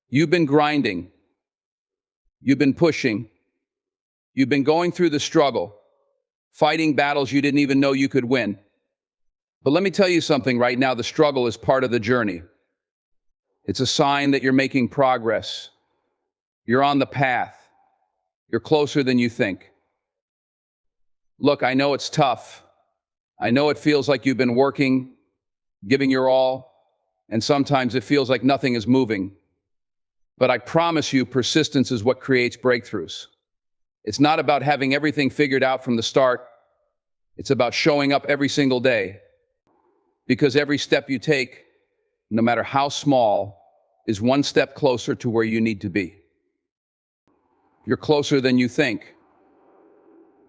You've been grinding. You've been pushing. You've been going through the struggle, fighting battles you didn't even know you could win. But let me tell you something right now, the struggle is part of the journey. It's a sign that you're making progress. You're on the path. You're closer than you think. Look, I know it's tough. I know it feels like you've been working, giving your all, and sometimes it feels like nothing is moving. But I promise you, persistence is what creates breakthroughs. It's not about having everything figured out from the start. It's about showing up every single day. Because every step you take, no matter how small, is one step closer to where you need to be. You're closer than you think.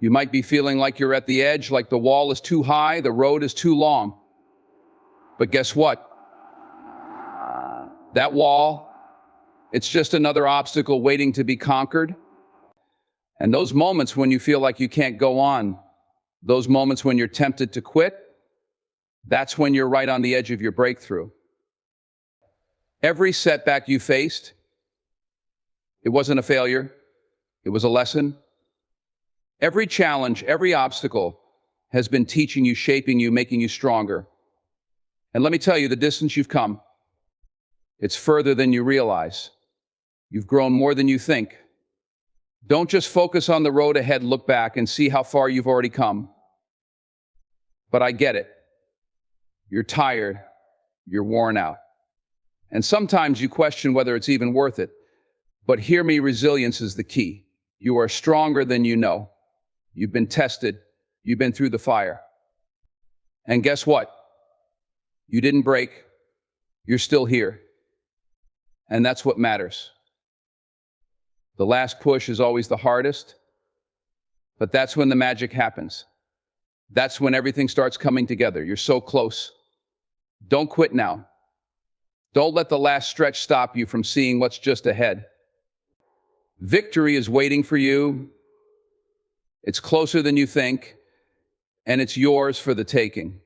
You might be feeling like you're at the edge, like the wall is too high, the road is too long. But guess what? That wall, it's just another obstacle waiting to be conquered. And those moments when you feel like you can't go on, those moments when you're tempted to quit, that's when you're right on the edge of your breakthrough. Every setback you faced, it wasn't a failure, it was a lesson. Every challenge, every obstacle has been teaching you, shaping you, making you stronger. And let me tell you, the distance you've come, it's further than you realize. You've grown more than you think. Don't just focus on the road ahead, look back and see how far you've already come. But I get it. You're tired, you're worn out. And sometimes you question whether it's even worth it. But hear me, resilience is the key. You are stronger than you know. You've been tested, you've been through the fire. And guess what? You didn't break, you're still here. And that's what matters. The last push is always the hardest, but that's when the magic happens. That's when everything starts coming together. You're so close. Don't quit now. Don't let the last stretch stop you from seeing what's just ahead. Victory is waiting for you. It's closer than you think, and it's yours for the taking.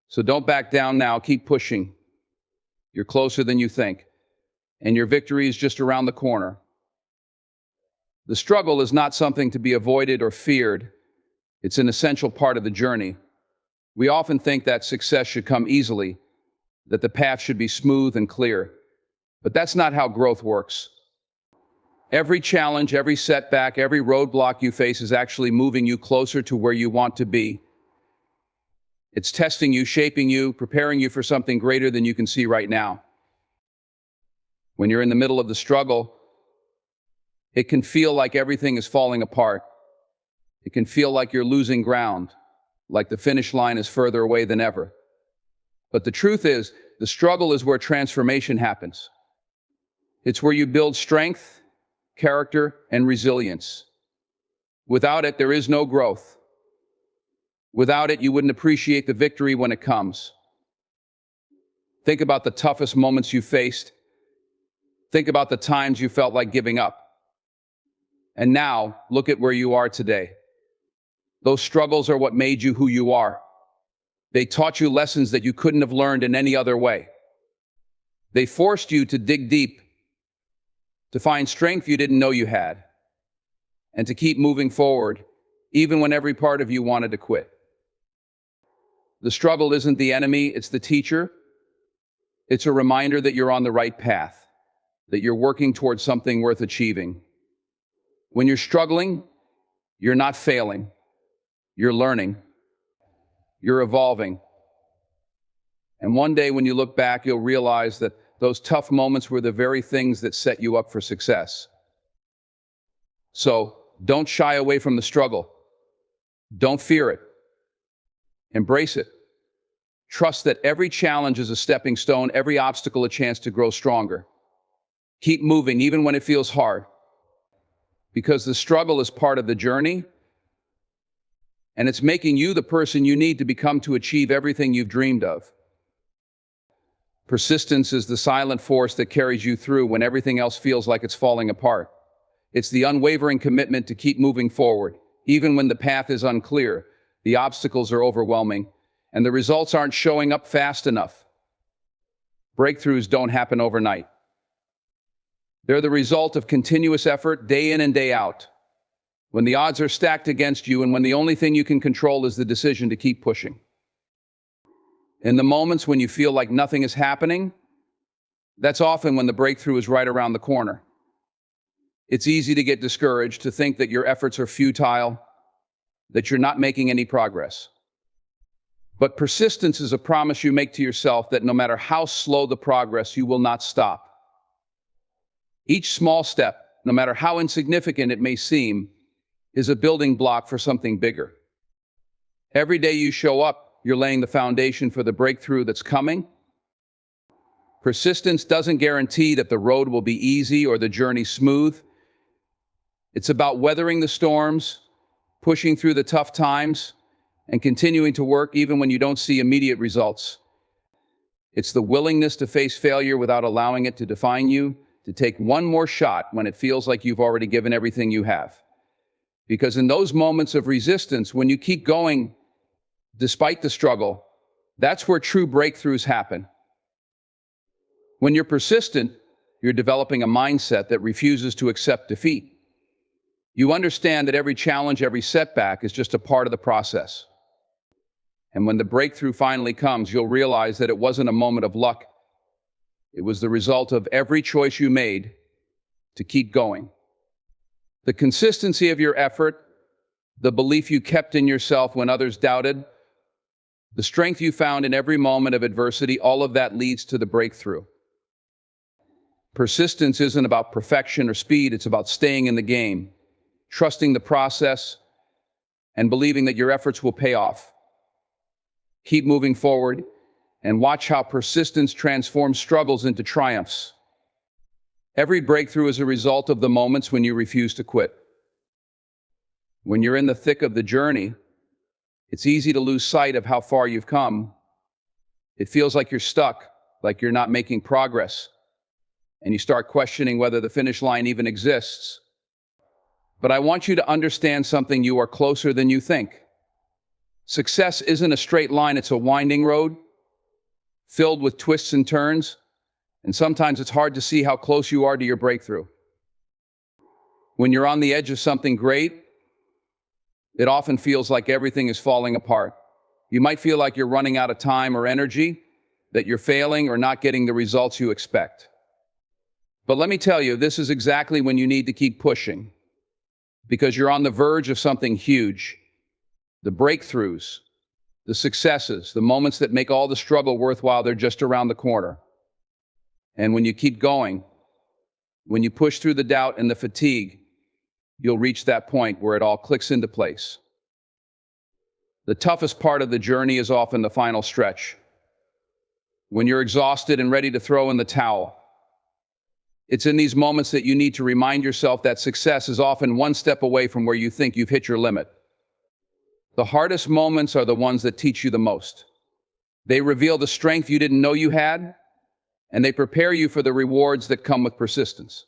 So don't back down now. Keep pushing. You're closer than you think, and your victory is just around the corner. The struggle is not something to be avoided or feared. It's an essential part of the journey. We often think that success should come easily, that the path should be smooth and clear. But that's not how growth works. Every challenge, every setback, every roadblock you face is actually moving you closer to where you want to be. It's testing you, shaping you, preparing you for something greater than you can see right now. When you're in the middle of the struggle, it can feel like everything is falling apart. It can feel like you're losing ground, like the finish line is further away than ever. But the truth is, the struggle is where transformation happens. It's where you build strength, character, and resilience. Without it, there is no growth. Without it, you wouldn't appreciate the victory when it comes. Think about the toughest moments you faced. Think about the times you felt like giving up. And now, look at where you are today. Those struggles are what made you who you are. They taught you lessons that you couldn't have learned in any other way. They forced you to dig deep, to find strength you didn't know you had, and to keep moving forward, even when every part of you wanted to quit. The struggle isn't the enemy, it's the teacher. It's a reminder that you're on the right path, that you're working towards something worth achieving. When you're struggling, you're not failing. You're learning. You're evolving. And one day when you look back, you'll realize that those tough moments were the very things that set you up for success. So don't shy away from the struggle. Don't fear it. Embrace it. Trust that every challenge is a stepping stone, every obstacle a chance to grow stronger. Keep moving even when it feels hard, because the struggle is part of the journey, and it's making you the person you need to become to achieve everything you've dreamed of. Persistence is the silent force that carries you through when everything else feels like it's falling apart. It's the unwavering commitment to keep moving forward, even when the path is unclear, the obstacles are overwhelming, and the results aren't showing up fast enough. Breakthroughs don't happen overnight. They're the result of continuous effort day in and day out. When the odds are stacked against you and when the only thing you can control is the decision to keep pushing. In the moments when you feel like nothing is happening, that's often when the breakthrough is right around the corner. It's easy to get discouraged, to think that your efforts are futile, that you're not making any progress. But persistence is a promise you make to yourself that no matter how slow the progress, you will not stop. Each small step, no matter how insignificant it may seem, is a building block for something bigger. Every day you show up, you're laying the foundation for the breakthrough that's coming. Persistence doesn't guarantee that the road will be easy or the journey smooth. It's about weathering the storms, pushing through the tough times, and continuing to work even when you don't see immediate results. It's the willingness to face failure without allowing it to define you, to take one more shot when it feels like you've already given everything you have. Because in those moments of resistance, when you keep going despite the struggle, that's where true breakthroughs happen. When you're persistent, you're developing a mindset that refuses to accept defeat. You understand that every challenge, every setback is just a part of the process. And when the breakthrough finally comes, you'll realize that it wasn't a moment of luck. It was the result of every choice you made to keep going. The consistency of your effort, the belief you kept in yourself when others doubted, the strength you found in every moment of adversity, all of that leads to the breakthrough. Persistence isn't about perfection or speed, it's about staying in the game, trusting the process, and believing that your efforts will pay off. Keep moving forward and watch how persistence transforms struggles into triumphs. Every breakthrough is a result of the moments when you refuse to quit. When you're in the thick of the journey, it's easy to lose sight of how far you've come. It feels like you're stuck, like you're not making progress, and you start questioning whether the finish line even exists. But I want you to understand something: you are closer than you think. Success isn't a straight line, it's a winding road, filled with twists and turns, and sometimes it's hard to see how close you are to your breakthrough. When you're on the edge of something great, it often feels like everything is falling apart. You might feel like you're running out of time or energy, that you're failing or not getting the results you expect. But let me tell you, this is exactly when you need to keep pushing, because you're on the verge of something huge. The breakthroughs, the successes, the moments that make all the struggle worthwhile, they're just around the corner. And when you keep going, when you push through the doubt and the fatigue, you'll reach that point where it all clicks into place. The toughest part of the journey is often the final stretch, when you're exhausted and ready to throw in the towel. It's in these moments that you need to remind yourself that success is often one step away from where you think you've hit your limit. The hardest moments are the ones that teach you the most. They reveal the strength you didn't know you had, and they prepare you for the rewards that come with persistence.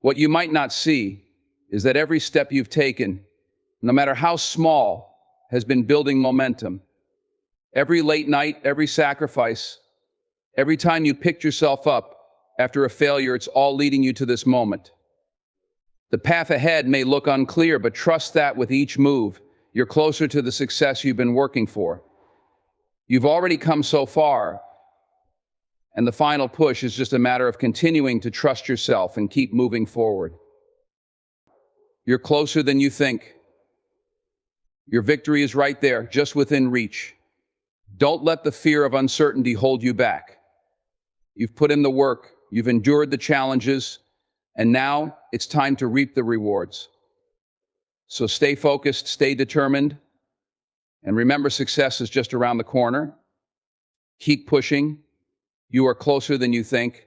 What you might not see is that every step you've taken, no matter how small, has been building momentum. Every late night, every sacrifice, every time you picked yourself up after a failure, it's all leading you to this moment. The path ahead may look unclear, but trust that with each move, you're closer to the success you've been working for. You've already come so far, and the final push is just a matter of continuing to trust yourself and keep moving forward. You're closer than you think. Your victory is right there, just within reach. Don't let the fear of uncertainty hold you back. You've put in the work, you've endured the challenges, and now it's time to reap the rewards. So stay focused, stay determined, and remember, success is just around the corner. Keep pushing. You are closer than you think.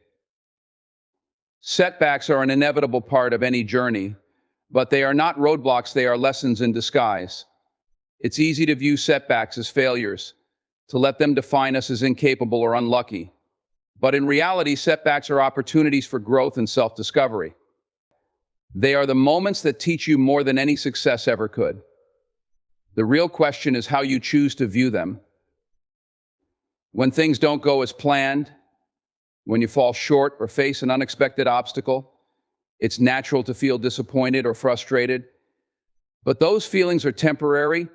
Setbacks are an inevitable part of any journey, but they are not roadblocks, they are lessons in disguise. It's easy to view setbacks as failures, to let them define us as incapable or unlucky. But in reality, setbacks are opportunities for growth and self-discovery. They are the moments that teach you more than any success ever could. The real question is how you choose to view them. When things don't go as planned, When you fall short or face an unexpected obstacle, it's natural to feel disappointed or frustrated. But those feelings are temporary,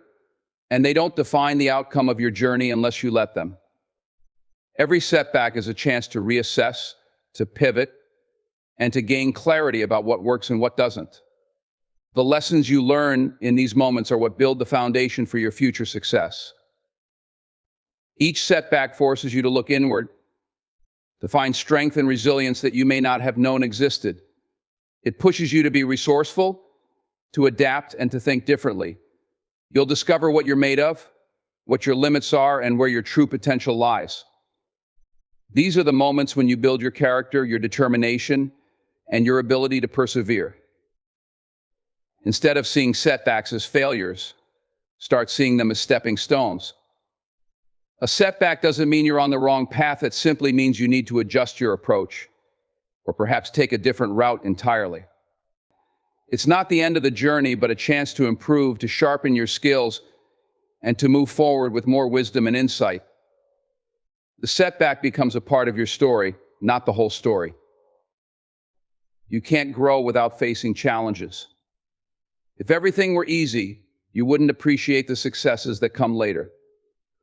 and they don't define the outcome of your journey unless you let them. Every setback is a chance to reassess, to pivot, and to gain clarity about what works and what doesn't. The lessons you learn in these moments are what build the foundation for your future success. Each setback forces you to look inward, to find strength and resilience that you may not have known existed. It pushes you to be resourceful, to adapt, and to think differently. You'll discover what you're made of, what your limits are, and where your true potential lies. These are the moments when you build your character, your determination, and your ability to persevere. Instead of seeing setbacks as failures, start seeing them as stepping stones. A setback doesn't mean you're on the wrong path. It simply means you need to adjust your approach, or perhaps take a different route entirely. It's not the end of the journey, but a chance to improve, to sharpen your skills, and to move forward with more wisdom and insight. The setback becomes a part of your story, not the whole story. You can't grow without facing challenges. If everything were easy, you wouldn't appreciate the successes that come later.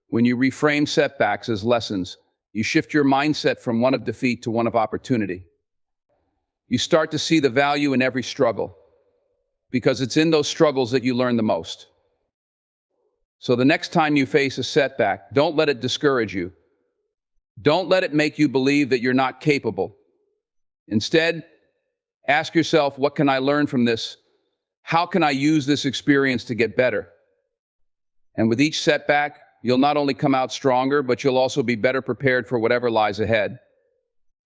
When you reframe setbacks as lessons, you shift your mindset from one of defeat to one of opportunity. You start to see the value in every struggle, because it's in those struggles that you learn the most. So the next time you face a setback, don't let it discourage you. Don't let it make you believe that you're not capable. Instead, ask yourself, what can I learn from this? How can I use this experience to get better? And with each setback, you'll not only come out stronger, but you'll also be better prepared for whatever lies ahead.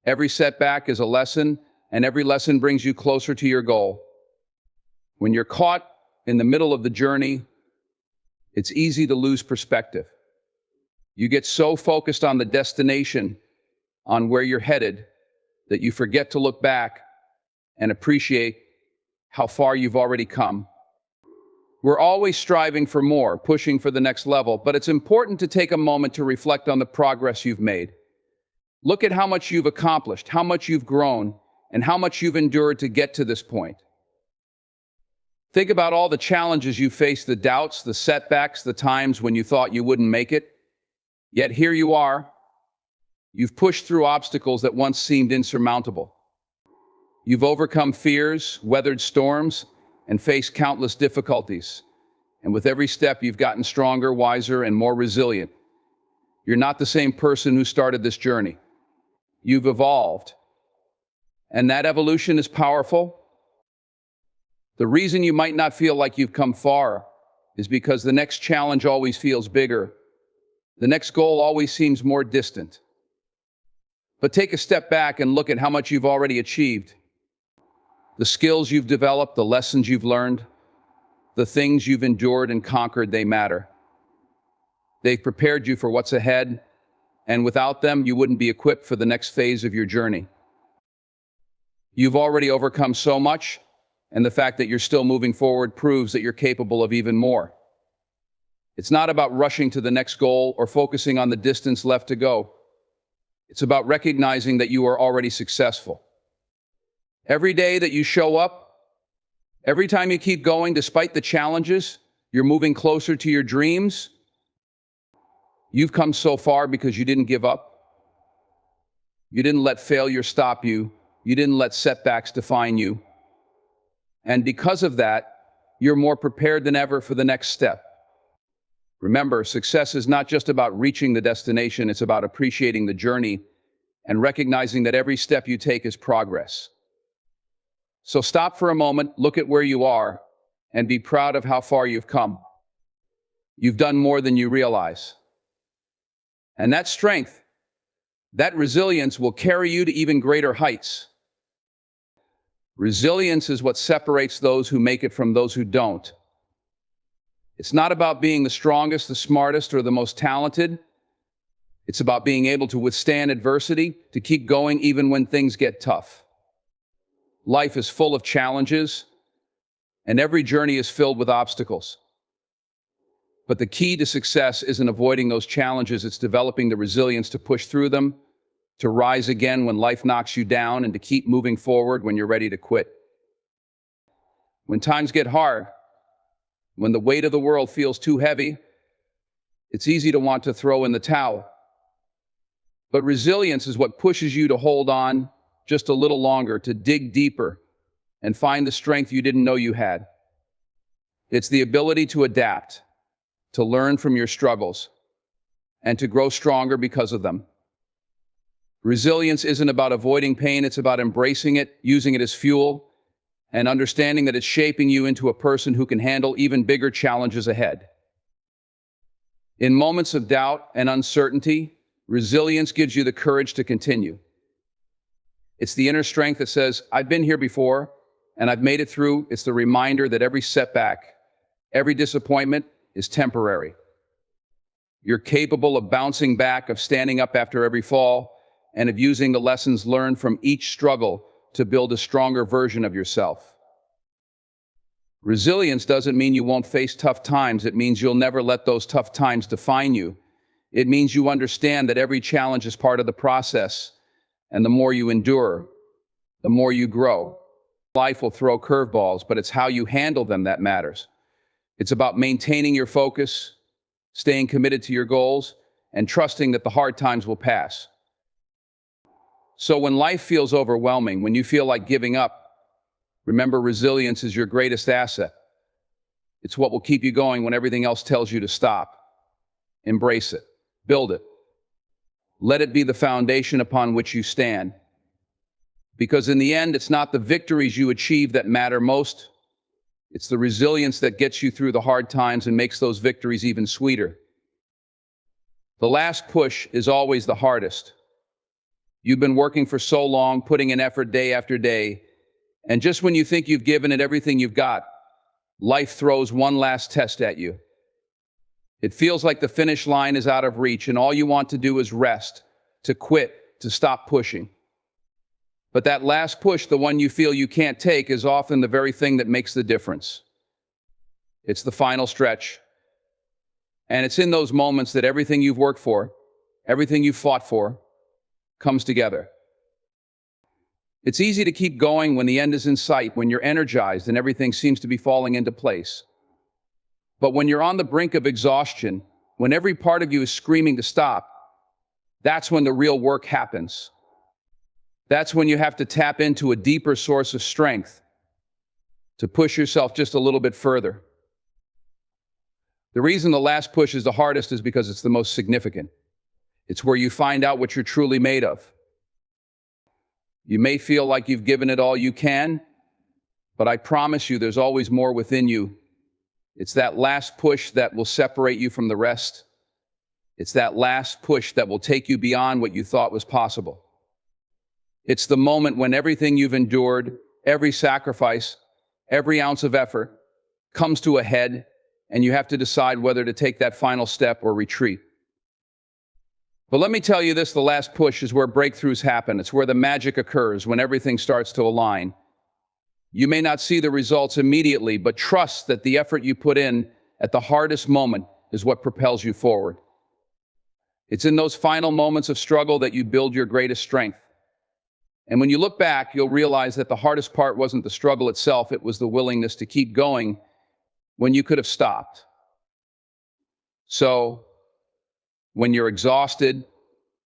Every setback is a lesson, and every lesson brings you closer to your goal. When you're caught in the middle of the journey, it's easy to lose perspective. You get so focused on the destination, on where you're headed, that you forget to look back and appreciate how far you've already come. We're always striving for more, pushing for the next level, but it's important to take a moment to reflect on the progress you've made. Look at how much you've accomplished, how much you've grown, and how much you've endured to get to this point. Think about all the challenges you faced, the doubts, the setbacks, the times when you thought you wouldn't make it. Yet here you are. You've pushed through obstacles that once seemed insurmountable. You've overcome fears, weathered storms, and faced countless difficulties. And with every step, you've gotten stronger, wiser, and more resilient. You're not the same person who started this journey. You've evolved. And that evolution is powerful. The reason you might not feel like you've come far is because the next challenge always feels bigger. The next goal always seems more distant. But take a step back and look at how much you've already achieved. The skills you've developed, the lessons you've learned, the things you've endured and conquered, they matter. They've prepared you for what's ahead, and without them, you wouldn't be equipped for the next phase of your journey. You've already overcome so much, and the fact that you're still moving forward proves that you're capable of even more. It's not about rushing to the next goal or focusing on the distance left to go. It's about recognizing that you are already successful. Every day that you show up, every time you keep going despite the challenges, you're moving closer to your dreams. You've come so far because you didn't give up. You didn't let failure stop you. You didn't let setbacks define you. And because of that, you're more prepared than ever for the next step. Remember, success is not just about reaching the destination, it's about appreciating the journey and recognizing that every step you take is progress. So stop for a moment, look at where you are, and be proud of how far you've come. You've done more than you realize. And that strength, that resilience will carry you to even greater heights. Resilience is what separates those who make it from those who don't. It's not about being the strongest, the smartest, or the most talented. It's about being able to withstand adversity, to keep going even when things get tough. Life is full of challenges, and every journey is filled with obstacles. But the key to success isn't avoiding those challenges, it's developing the resilience to push through them, to rise again when life knocks you down, and to keep moving forward when you're ready to quit. When times get hard, when the weight of the world feels too heavy, it's easy to want to throw in the towel. But resilience is what pushes you to hold on just a little longer, to dig deeper and find the strength you didn't know you had. It's the ability to adapt, to learn from your struggles, and to grow stronger because of them. Resilience isn't about avoiding pain, it's about embracing it, using it as fuel, and understanding that it's shaping you into a person who can handle even bigger challenges ahead. In moments of doubt and uncertainty, resilience gives you the courage to continue. It's the inner strength that says, I've been here before, and I've made it through. It's the reminder that every setback, every disappointment is temporary. You're capable of bouncing back, of standing up after every fall, and of using the lessons learned from each struggle to build a stronger version of yourself. Resilience doesn't mean you won't face tough times. It means you'll never let those tough times define you. It means you understand that every challenge is part of the process, and the more you endure, the more you grow. Life will throw curveballs, but it's how you handle them that matters. It's about maintaining your focus, staying committed to your goals, and trusting that the hard times will pass. So when life feels overwhelming, when you feel like giving up, remember, resilience is your greatest asset. It's what will keep you going when everything else tells you to stop. Embrace it. Build it. Let it be the foundation upon which you stand. Because in the end, it's not the victories you achieve that matter most. It's the resilience that gets you through the hard times and makes those victories even sweeter. The last push is always the hardest. You've been working for so long, putting in effort day after day, and just when you think you've given it everything you've got, life throws one last test at you. It feels like the finish line is out of reach, and all you want to do is rest, to quit, to stop pushing. But that last push, the one you feel you can't take, is often the very thing that makes the difference. It's the final stretch. And it's in those moments that everything you've worked for, everything you've fought for, comes together. It's easy to keep going when the end is in sight, when you're energized and everything seems to be falling into place. But when you're on the brink of exhaustion, when every part of you is screaming to stop, that's when the real work happens. That's when you have to tap into a deeper source of strength to push yourself just a little bit further. The reason the last push is the hardest is because it's the most significant. It's where you find out what you're truly made of. You may feel like you've given it all you can, but I promise you there's always more within you. It's that last push that will separate you from the rest. It's that last push that will take you beyond what you thought was possible. It's the moment when everything you've endured, every sacrifice, every ounce of effort comes to a head, and you have to decide whether to take that final step or retreat. But let me tell you this, the last push is where breakthroughs happen. It's where the magic occurs, when everything starts to align. You may not see the results immediately, but trust that the effort you put in at the hardest moment is what propels you forward. It's in those final moments of struggle that you build your greatest strength. And when you look back, you'll realize that the hardest part wasn't the struggle itself, it was the willingness to keep going when you could have stopped. So, when you're exhausted,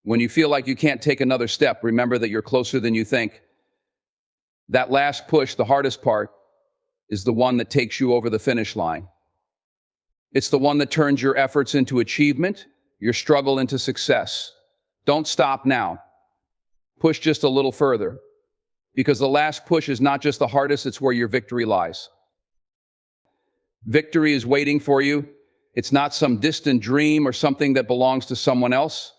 when you feel like you can't take another step, remember that you're closer than you think. That last push, the hardest part, is the one that takes you over the finish line. It's the one that turns your efforts into achievement, your struggle into success. Don't stop now. Push just a little further, because the last push is not just the hardest, it's where your victory lies. Victory is waiting for you. It's not some distant dream or something that belongs to someone else.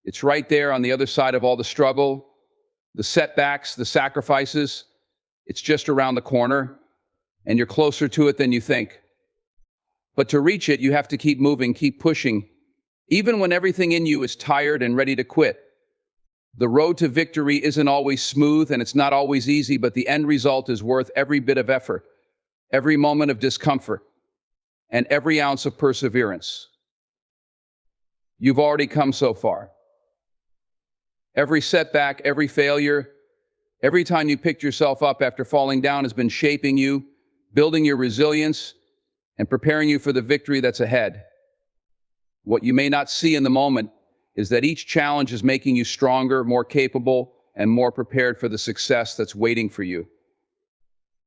It's right there on the other side of all the struggle, the setbacks, the sacrifices. It's just around the corner, and you're closer to it than you think. But to reach it, you have to keep moving, keep pushing, even when everything in you is tired and ready to quit. The road to victory isn't always smooth, and it's not always easy, but the end result is worth every bit of effort, every moment of discomfort, and every ounce of perseverance. You've already come so far. Every setback, every failure, every time you picked yourself up after falling down has been shaping you, building your resilience, and preparing you for the victory that's ahead. What you may not see in the moment is that each challenge is making you stronger, more capable, and more prepared for the success that's waiting for you.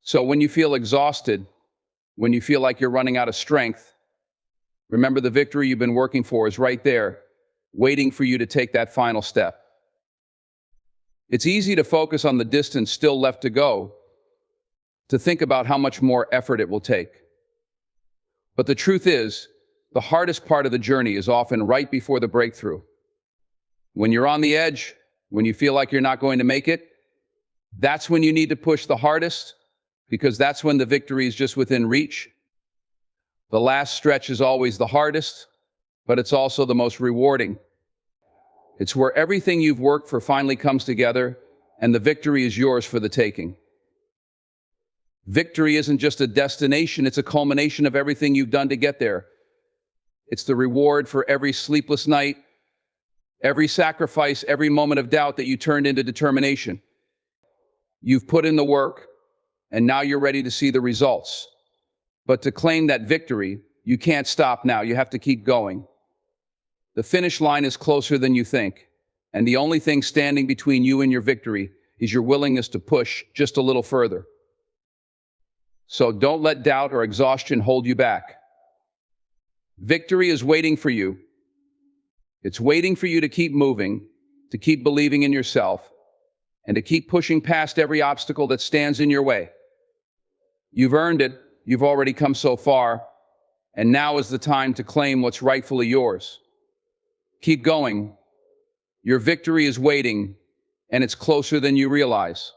So when you feel exhausted, when you feel like you're running out of strength, remember the victory you've been working for is right there, waiting for you to take that final step. It's easy to focus on the distance still left to go, to think about how much more effort it will take. But the truth is, the hardest part of the journey is often right before the breakthrough. When you're on the edge, when you feel like you're not going to make it, that's when you need to push the hardest, because that's when the victory is just within reach. The last stretch is always the hardest, but it's also the most rewarding. It's where everything you've worked for finally comes together, and the victory is yours for the taking. Victory isn't just a destination, it's a culmination of everything you've done to get there. It's the reward for every sleepless night, every sacrifice, every moment of doubt that you turned into determination. You've put in the work, and now you're ready to see the results. But to claim that victory, you can't stop now. You have to keep going. The finish line is closer than you think, and the only thing standing between you and your victory is your willingness to push just a little further. So don't let doubt or exhaustion hold you back. Victory is waiting for you. It's waiting for you to keep moving, to keep believing in yourself, and to keep pushing past every obstacle that stands in your way. You've earned it. You've already come so far, and now is the time to claim what's rightfully yours. Keep going. Your victory is waiting, and it's closer than you realize.